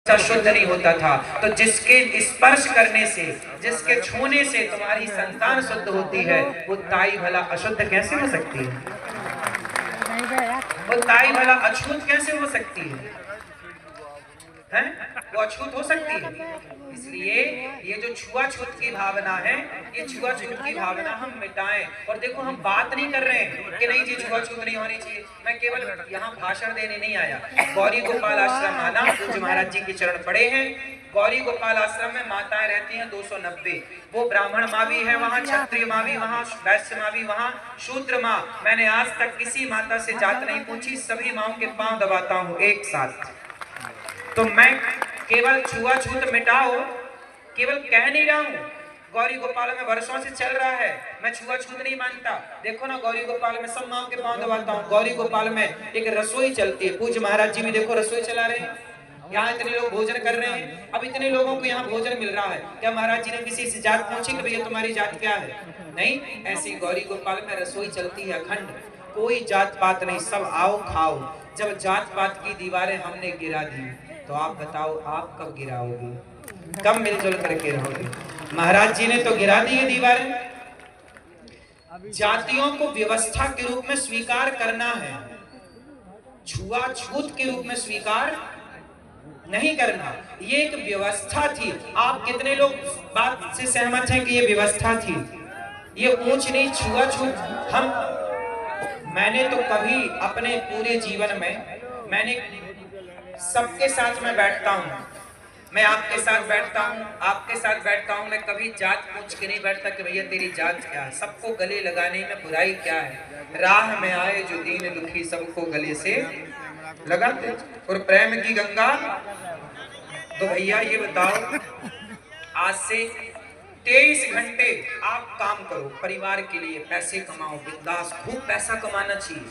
शुद्ध नहीं होता था। तो जिसके स्पर्श करने से, जिसके छूने से तुम्हारी संतान शुद्ध होती है, वो ताई भला अशुद्ध कैसे हो सकती है? वो ताई भला अछूत कैसे हो सकती है? हैं? वो अछूत हो सकती है? इसलिए ये जो छुआछूत की भावना है, ये छुआछूत की भावना हम मिटाएं। और देखो, हम बात नहीं कर रहे हैं कि नहीं जी छुआछूत नहीं होनी चाहिए। मैं केवल यहाँ भाषण देने नहीं आया। गौरी गोपाल आश्रम आना, पूज्य महाराज जी के चरण पड़े हैं। गौरी गोपाल आश्रम में माताएं रहती हैं 290। वो ब्राह्मण माँ भी है वहाँ, क्षत्रिय माँ भी वहाँ, वैश्य माँ भी वहाँ, शूद्र माँ। मैंने आज तक किसी माता से जात नहीं पूछी, सभी माँओं के पांव दबाता हूँ एक साथ। तो मैं केवल छुआछूत मिटाओ केवल कह नहीं रहा हूँ। गौरी गोपाल में वर्षों से चल रहा है, मैं छुआछूत नहीं मानता। देखो ना, गौरी गोपाल में सब माँ के पांव दबाता हूँ। गौरी गोपाल में एक रसोई चलती है, पूज्य महाराज जी भी देखो रसोई चला रहे हैं। यहाँ इतने लोग भोजन कर रहे हैं, अब इतने लोगों को यहाँ भोजन मिल रहा है। क्या महाराज जी ने किसी से जात पूछी कि भैया तुम्हारी जात क्या है? नहीं, ऐसी गौरी गोपाल में रसोई चलती है अखंड, कोई जात पात नहीं, सब आओ खाओ। जब जात पात की दीवारें हमने गिरा दी, तो आप बताओ आप कब गिराओगे, कब मिलजुल करके रहोगे? महाराज जी ने तो गिरा दी ये दीवारें। जातियों को व्यवस्था के रूप में स्वीकार करना है, छुआछूत के रूप में स्वीकार नहीं करना। ये एक व्यवस्था थी। आप कितने लोग बात से सहमत हैं कि ये व्यवस्था थी? ये ऊंच नीच छुआछूत मैंने तो कभी अपने पूरे जीवन में, मैंने सबके साथ में बैठता हूँ, मैं आपके साथ बैठता हूँ, आपके साथ बैठता हूँ, मैं कभी जात पूछ के नहीं बैठता कि भैया तेरी जात क्या है। सबको गले लगाने में बुराई क्या है? राह में आए जो दीन दुखी, सबको गले से लगाते और प्रेम की गंगा। तो भैया ये बताओ, आज से 23 घंटे आप काम करो परिवार के लिए, पैसे कमाओ बिंदास, खूब पैसा कमाना चाहिए।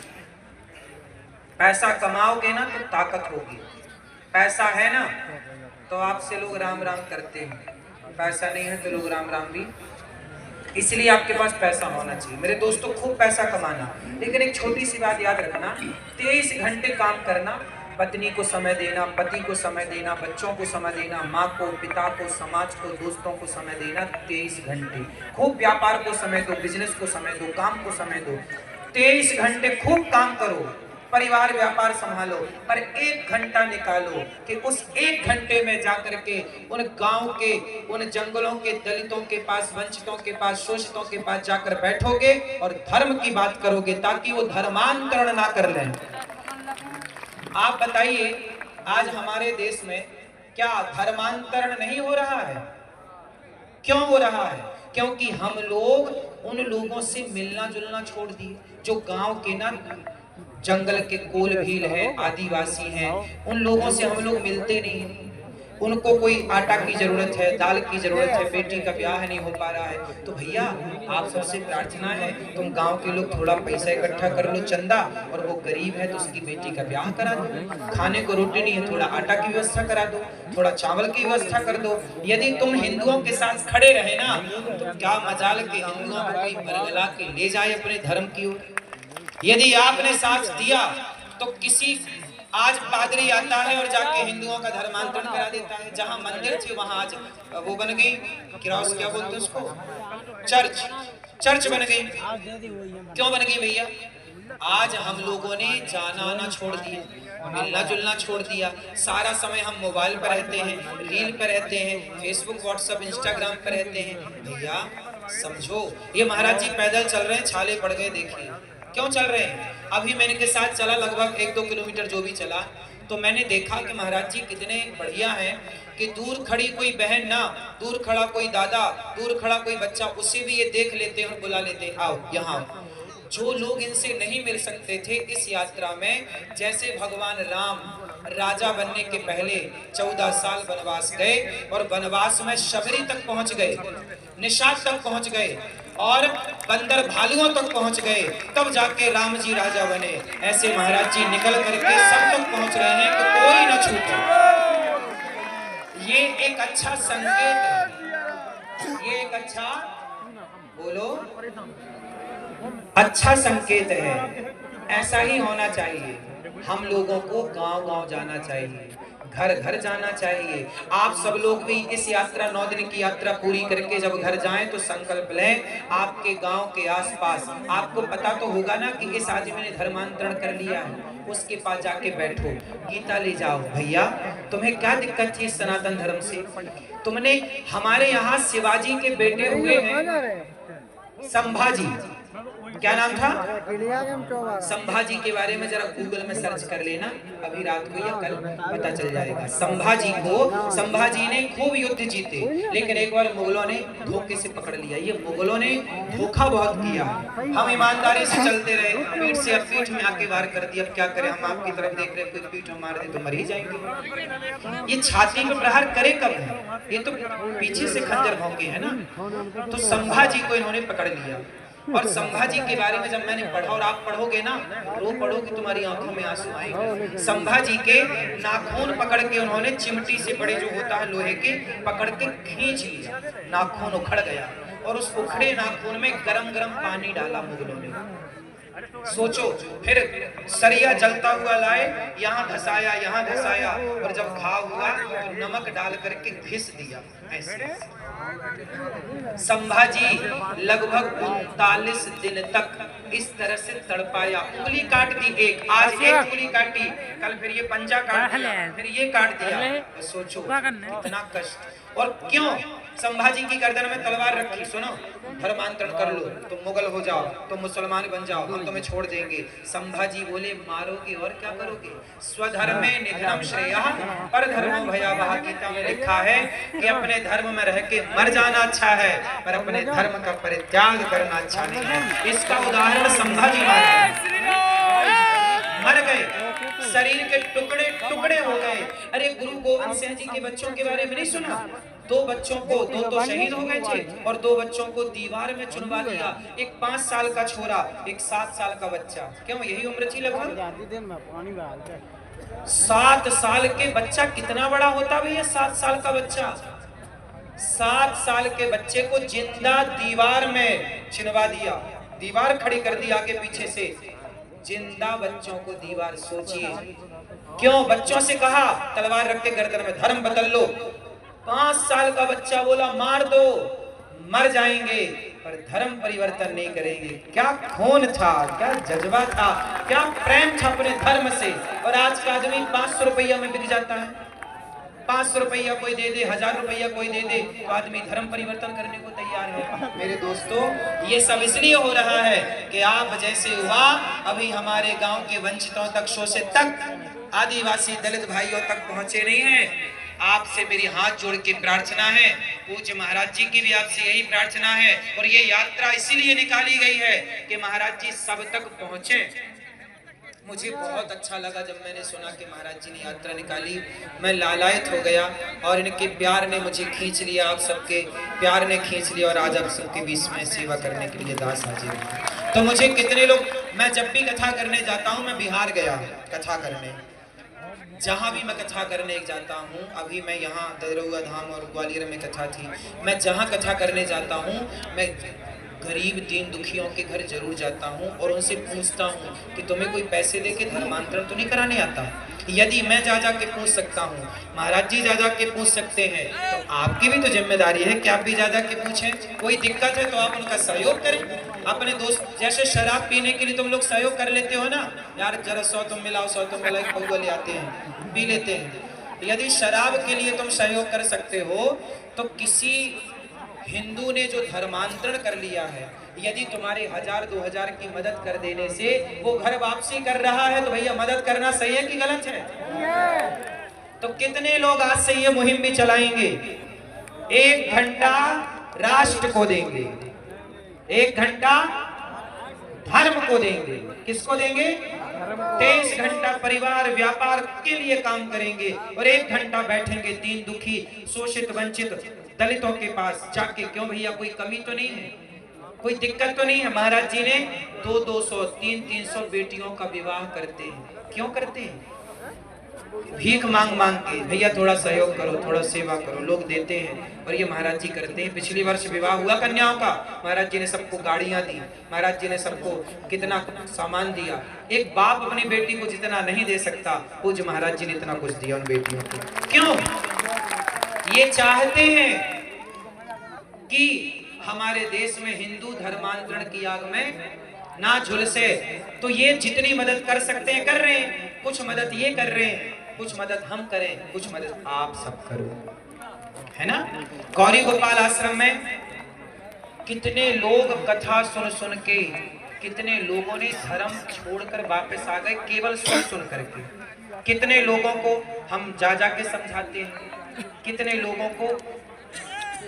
पैसा कमाओगे ना तो ताकत होगी। पैसा है ना तो आपसे लोग राम राम करते हैं, पैसा नहीं है तो लोग राम राम भी। इसलिए आपके पास पैसा होना चाहिए मेरे दोस्तों, खूब पैसा कमाना। लेकिन एक छोटी सी बात याद रखना, 23 घंटे काम करना, पत्नी को समय देना, पति को समय देना, बच्चों को समय देना, माँ को, पिता को, समाज को, दोस्तों को समय देना 23 घंटे। खूब व्यापार को समय दो, बिजनेस को समय दो, काम को समय दो। 23 घंटे खूब काम करो, परिवार व्यापार संभालो, पर 1 घंटा निकालो कि उस 1 घंटे में जाकर के उन गांव के, उन जंगलों के दलितों के पास, वंचितों के पास, शोषितों के पास जाकर बैठोगे और धर्म की बात करोगे, ताकि वो धर्मांतरण ना कर लें। आप बताइए, आज हमारे देश में क्या धर्मांतरण नहीं हो रहा है? क्यों हो रहा है? क्योंकि हम लोग उन लोगों से मिलना जुलना छोड़ दिए, जो गांव के ना जंगल के कोल भील है, आदिवासी हैं, उन लोगों से हम लोग मिलते नहीं। उनको कोई आटा की जरूरत है, दाल की जरूरत है, बेटी का ब्याह नहीं हो पा रहा है, तो भैया आप सबसे प्रार्थना है, तुम गांव के लोग थोड़ा पैसा इकट्ठा कर लो, चंदा, और वो गरीब है तो उसकी बेटी का ब्याह करा दो। खाने को रोटी नहीं है, थोड़ा आटा की व्यवस्था करा दो, थोड़ा चावल की व्यवस्था कर दो। यदि तुम हिंदुओं के साथ खड़े रहे ना, तो क्या मजाल के हिंदुओं को कोई बरगला के ले जाए अपने धर्म की ओर। यदि आपने साथ दिया तो किसी, आज पादरी आता है और जाके हिंदुओं का धर्मांतरण करा देता है। जहां मंदिर थे वहां आज वो बन गई क्रॉस, क्या बोलते हैं उसको, चर्च बन गई। क्यों बन गई भैया? आज हम लोगों ने जाना आना छोड़ दिया, मिलना जुलना छोड़ दिया। सारा समय हम मोबाइल पर रहते हैं, रील पर रहते हैं, फेसबुक, व्हाट्सएप, इंस्टाग्राम पर रहते हैं। भैया समझो, ये महाराज जी पैदल चल रहे हैं, छाले पड़ गए, देखिए क्यों चल रहे हैं। अभी मैंने के साथ चला लगभग 1-2 किलोमीटर जो भी चला, तो मैंने देखा कि महाराज जी कितने बढ़िया हैं कि दूर खड़ी कोई बहन ना, दूर खड़ा कोई दादा, दूर खड़ा कोई बच्चा, उसे भी ये देख लेते हैं और बुला लेते हैं, आओ यहाँ। जो लोग इनसे नहीं मिल सकते थे इस यात्रा में, जैसे भगवान राम राजा बनने के पहले 14 साल वनवास गए और वनवास में शबरी तक पहुंच गए, निषाद तक पहुंच गए और बंदर भालुओं तक पहुंच गए, तब जाके राम जी राजा बने। ऐसे महाराज जी निकल करके सब तक पहुंच रहे हैं कि कोई न छूटे। ये एक अच्छा संकेत है, ये एक अच्छा, बोलो, अच्छा संकेत है। ऐसा ही होना चाहिए। हम लोगों को गांव-गांव जाना चाहिए, घर घर जाना चाहिए। आप सब लोग भी इस यात्रा 9 दिन की यात्रा पूरी करके जब घर जाएं तो संकल्प लें, आपके गांव के आसपास आपको पता तो होगा ना कि इस आदमी ने धर्मांतरण कर लिया है, उसके पास जाके बैठो, गीता ले जाओ। भैया तुम्हें क्या दिक्कत थी सनातन धर्म से? तुमने हमारे यहाँ शिवाजी के बेटे हुए हैं संभाजी, क्या नाम था? संभाजी के बारे में जरा गूगल में सर्च कर लेना, अभी रात को या कल पता चल जाएगा। संभाजी ने खूब युद्ध जीते, लेकिन एक बार मुगलों ने धोखे से पकड़ लिया। ये मुगलों ने धोखा बहुत किया, हम ईमानदारी से चलते रहे, पीठ से अब पीठ में आके वार कर दिया। अब क्या करें, हम आपकी तरफ देख रहे, कोई पीठ में मार दे तो मर ही जाएंगे। ये छाती पे प्रहार करे कब है? ये तो पीछे से खंजर भौंके है ना। तो संभाजी को इन्होंने पकड़ लिया, और संभाजी के बारे में जब मैंने पढ़ा, और आप पढ़ोगे ना, रो पढ़ोगे, तुम्हारी आंखों में आंसू आएंगे। संभाजी के नाखून पकड़ के उन्होंने चिमटी से, बड़े जो होता है लोहे के, पकड़ के खींच लिया, नाखून उखड़ गया, और उस उखड़े नाखून में गरम गरम पानी डाला मुगलों ने। सोचो, फिर सरिया जलता हुआ लाए, यहाँ धसाया यहाँ धसाया, और जब घाव हुआ तो नमक डाल करके घिस दिया। ऐसे संभाजी लगभग 39 दिन तक इस तरह से तड़पाया। उंगली काट दी एक, आज एक उंगली काटी, कल फिर ये पंजा काट दिया, फिर ये काट दिया। सोचो कितना कष्ट। और क्यों? संभाजी की गर्दन में तलवार रखी, सुनो, धर्मांतरण कर लो, तुम मुगल हो जाओ, तुम मुसलमान बन जाओ, हम तुम्हें छोड़ देंगे। संभाजी बोले, मारोगे और क्या करोगे? स्वधर्मे निधनम श्रेयः परधर्मो भयावह। गीता में लिखा है कि अपने धर्म में रह के मर जाना अच्छा है, पर अपने धर्म का परित्याग करना अच्छा नहीं है। इसका उदाहरण संभाजी मर गए, शरीर के टुकड़े टुकड़े हो गए। अरे गुरु गोविंद सिंह जी के बच्चों के बारे में नहीं सुना? 2 बच्चों को, 2 तो शहीद हो गए थे, और 2 बच्चों को दीवार में चुनवा दिया। एक 5 साल का छोरा, एक 7 साल का बच्चा। क्यों, यही उम्र थी लगभग? 7 साल के बच्चा कितना बड़ा होता भैया? 7 साल का बच्चा, 7 साल के बच्चे को जिंदा दीवार में चिनवा दिया, दीवार खड़ी कर दी आगे पीछे से, जिंदा बच्चों को दीवार। सोचिए क्यों? बच्चों से कहा तलवार रख के गर्दन में, धर्म बदल लो। 5 साल का बच्चा बोला मार दो, मर जाएंगे, पर धर्म परिवर्तन नहीं करेंगे। क्या खून था, क्या जज्बा था, क्या प्रेम था अपने धर्म से। और आज का आदमी 500 रुपया में बिक जाता है, 500 रुपया कोई दे दे, 1000 रुपया कोई दे दे, तो आदमी धर्म परिवर्तन करने को तैयार है। मेरे दोस्तों, ये सब इसलिए हो रहा है कि आप जैसे हुआ अभी हमारे गांव के वंचितों तक, शोषित तक, आदिवासी दलित भाइयों तक पहुंचे नहीं हैं। आपसे मेरी हाथ जोड़ के प्रार्थना है, पूज्य महाराज जी की भी आपसे यही प्रार्थना है, और ये यात्रा इसीलिए निकाली गई है कि महाराज जी सब तक पहुंचे। मुझे बहुत अच्छा लगा जब मैंने सुना कि महाराज जी ने यात्रा निकाली, मैं लालायित हो गया, और इनके प्यार ने मुझे खींच लिया, आप सबके प्यार ने खींच लिया, और आज आप सबके बीच में सेवा करने के लिए दास हाजिर है। तो मुझे कितने लोग, मैं जब भी कथा करने जाता हूँ, मैं बिहार गया कथा करने, जहाँ भी मैं कथा करने जाता हूँ, अभी मैं यहाँ दरुआ धाम और ग्वालियर में कथा थी, मैं जहाँ कथा करने जाता हूँ, मैं गरीब दीन दुखियों के घर जरूर जाता हूँ, और उनसे पूछता हूँ कि तुम्हें कोई पैसे दे के धर्मांतरण तो नहीं कराने आता? यदि मैं जा के पूछ सकता हूँ, महाराज जी जा के पूछ सकते हैं, तो आपकी भी तो जिम्मेदारी है कि आप भी जा के पूछें। कोई दिक्कत है तो आप उनका सहयोग करें। अपने दोस्त, जैसे शराब पीने के लिए तुम लोग सहयोग कर लेते हो ना, यार जरा 100 तुम मिलाओ, 100 तुम मिलाओ, पौवा ले आते हैं, पी लेते हैं। यदि शराब के लिए तुम सहयोग कर सकते हो, तो किसी हिंदू ने जो धर्मांतरण कर लिया है, यदि तुम्हारे 1000-2000 की मदद कर देने से वो घर वापसी कर रहा है, तो भैया मदद करना सही है कि गलत है? तो कितने लोग आज से ये मुहिम भी चलाएंगे? 1 घंटा राष्ट्र को देंगे, 1 घंटा धर्म को देंगे। किसको देंगे? 23 घंटा परिवार व्यापार के लिए काम करेंगे, और 1 घंटा बैठेंगे दीन दुखी शोषित वंचित दलितों के पास जाके। क्यों भैया, कोई कमी तो नहीं है, कोई दिक्कत तो नहीं है? महाराज जी ने 200-200, 300 बेटियों का विवाह करते हैं। क्यों करते हैं? भीख मांग मांग के, भैया थोड़ा सहयोग करो, थोड़ा सेवा करो, लोग देते हैं और ये महाराज जी करते हैं। पिछली वर्ष विवाह हुआ कन्याओं का, महाराज जी ने सबको गाड़ियां दी, महाराज जी ने सबको कितना सामान दिया। एक बाप अपनी बेटी को जितना नहीं दे सकता, पूज्य महाराज जी ने इतना कुछ दिया उन बेटियों को। क्यों? ये चाहते हैं कि हमारे देश में हिंदू धर्मांतरण की आग में ना झुलसे। तो ये जितनी मदद कर सकते हैं कर रहे हैं, कुछ मदद ये कर रहे हैं, कुछ मदद हम करें, कुछ मदद आप सब करो, है ना। गौरी गोपाल आश्रम में कितने लोग कथा सुन सुन के, कितने लोगों ने धर्म छोड़कर वापस आ गए केवल सुन सुन करके। कितने लोगों को हम जा जा के समझाते हैं, कितने लोगों को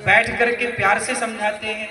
बैठ करके प्यार से समझाते हैं।